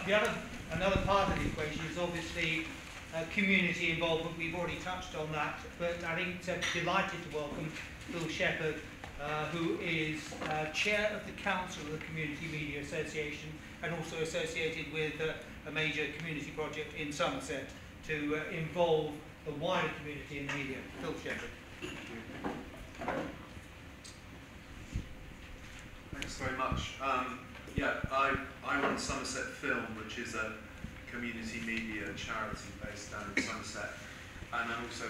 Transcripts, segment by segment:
Another part of the equation is obviously community involvement. We've already touched on that, but I think delighted to welcome Phil Shepherd, who is chair of the Council of the Community Media Association and also associated with a major community project in Somerset to involve the wider community in the media. Phil Shepherd. Thanks very much. I run Somerset Film, which is a community media charity based down in Somerset, and I'm also,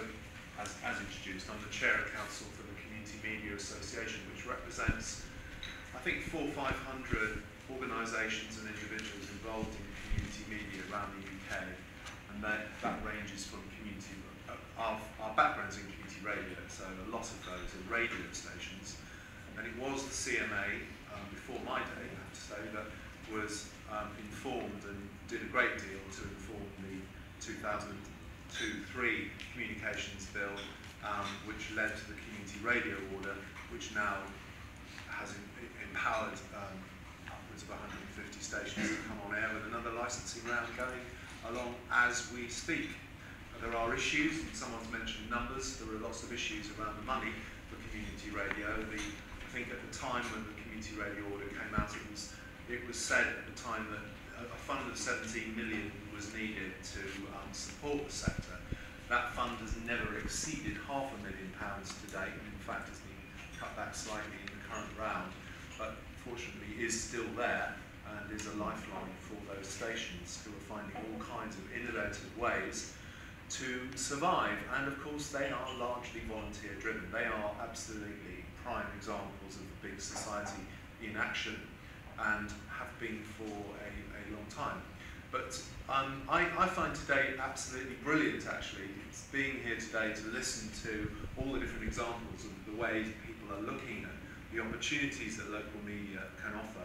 as introduced, I'm the chair of council for the Community Media Association, which represents, I think, 400 or 500 organisations and individuals involved in community media around the UK, and that ranges from community. Our background's in community radio, so a lot of those are radio stations, and it was the CMA before my day, I have to say, that was informed and did a great deal to inform the 2002-03 Communications Bill, which led to the Community Radio Order, which now has empowered upwards of 150 stations to come on air with another licensing round going along as we speak. There are issues, and someone's mentioned numbers. There are lots of issues around the money for community radio. I think at the time when the Community Radio Order came out, it was said at the time that a fund of 17 million was needed to support the sector. That fund has never exceeded £500,000 to date, and in fact has been cut back slightly in the current round, but fortunately is still there and is a lifeline for those stations who are finding all kinds of innovative ways to survive. And of course they are largely volunteer driven. They are absolutely prime examples of the big society in action and have been for a long time. But I find today absolutely brilliant, actually. It's being here today to listen to all the different examples of the ways people are looking at the opportunities that local media can offer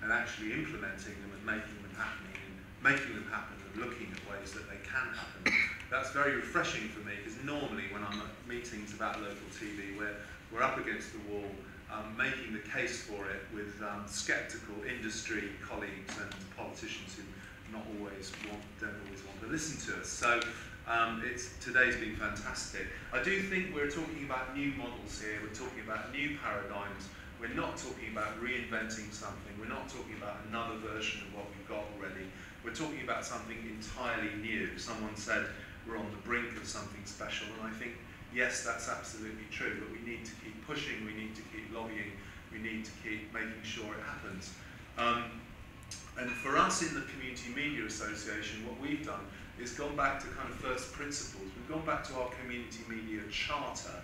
and actually implementing them and making them happen and looking at ways that they can happen. That's very refreshing for me, because normally when I'm at meetings about local TV, we're up against the wall, making the case for it with sceptical industry colleagues and politicians who don't always want to listen to us. So today's been fantastic. I do think we're talking about new models here. We're talking about new paradigms. We're not talking about reinventing something. We're not talking about another version of what we've got already. We're talking about something entirely new. Someone said we're on the brink of something special, and I think, yes, that's absolutely true, but we need to keep pushing, we need to keep lobbying, we need to keep making sure it happens. And for us in the Community Media Association, what we've done is gone back to kind of first principles. We've gone back to our Community Media Charter,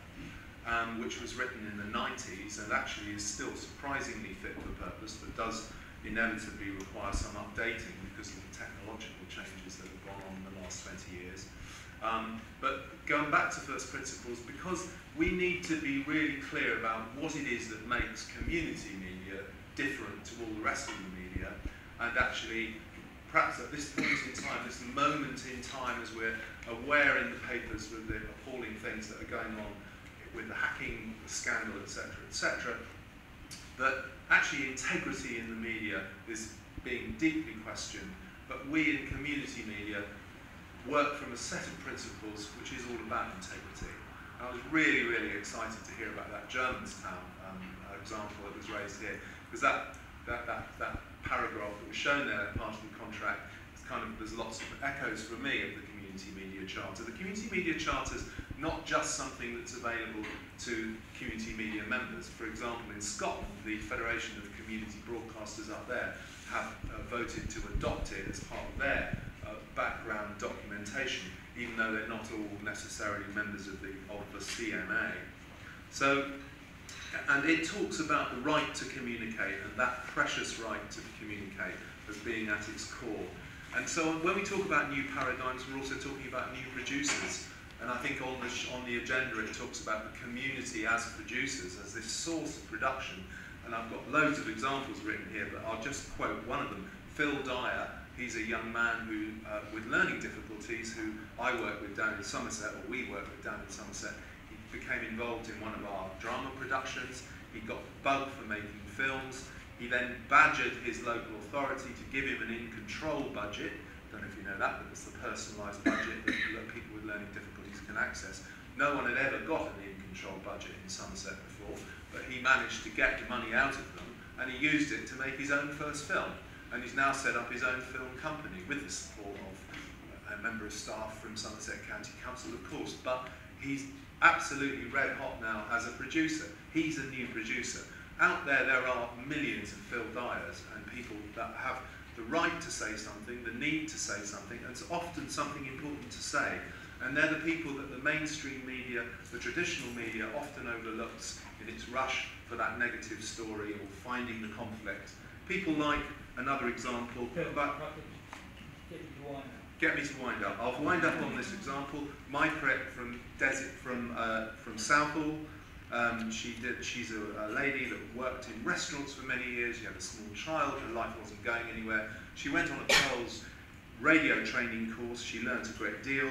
which was written in the 90s and actually is still surprisingly fit for purpose, but does inevitably require some updating because of the technological changes that have gone on in the last 20 years. But going back to first principles, because we need to be really clear about what it is that makes community media different to all the rest of the media, and actually perhaps at this point in time, this moment in time, as we're aware in the papers with the appalling things that are going on with the hacking scandal, etc., that actually integrity in the media is being deeply questioned, but we in community media work from a set of principles which is all about integrity. And I was really, really excited to hear about that Germanstown example that was raised here, because that paragraph that was shown there, part of the contract, there's lots of echoes for me of the Community Media Charter. The Community Media Charter is not just something that's available to community media members. For example, in Scotland, the Federation of Community Broadcasters up there have voted to adopt it as part of their background documentation, even though they're not all necessarily members of the CMA. So, and it talks about the right to communicate and that precious right to communicate as being at its core. And so when we talk about new paradigms, we're also talking about new producers. And I think on the agenda it talks about the community as producers, as this source of production. And I've got loads of examples written here, but I'll just quote one of them. Phil Dyer, he's a young man who, with learning difficulties, who I work with down in Somerset, or we work with down in Somerset. He became involved in one of our drama productions. He got the bug for making films. He then badgered his local authority to give him an in-control budget. Don't know if you know that, but it's the personalised budget that people with learning difficulties can access. No one had ever got an in-control budget in Somerset before, but he managed to get the money out of them, and he used it to make his own first film. And he's now set up his own film company with the support of a member of staff from Somerset County Council, of course. But he's absolutely red hot now as a producer. He's a new producer. Out there are millions of Phil Dyers and people that have the right to say something, the need to say something, and it's often something important to say. And they're the people that the mainstream media, the traditional media, often overlooks in its rush for that negative story or finding the conflict. People like, another example, about... Get me to wind up. I'll wind up on this example. My prep from Southall. She's a lady that worked in restaurants for many years. She had a small child. Her life wasn't going anywhere. She went on a Pearl's radio training course. She learnt a great deal.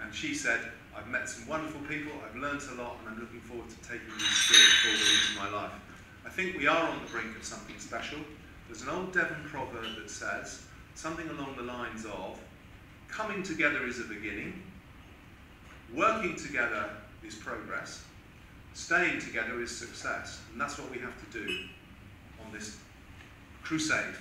And she said, I've met some wonderful people, I've learnt a lot, and I'm looking forward to taking these skills forward into my life. I think we are on the brink of something special. There's an old Devon proverb that says something along the lines of, coming together is a beginning, working together is progress, staying together is success. And that's what we have to do on this crusade.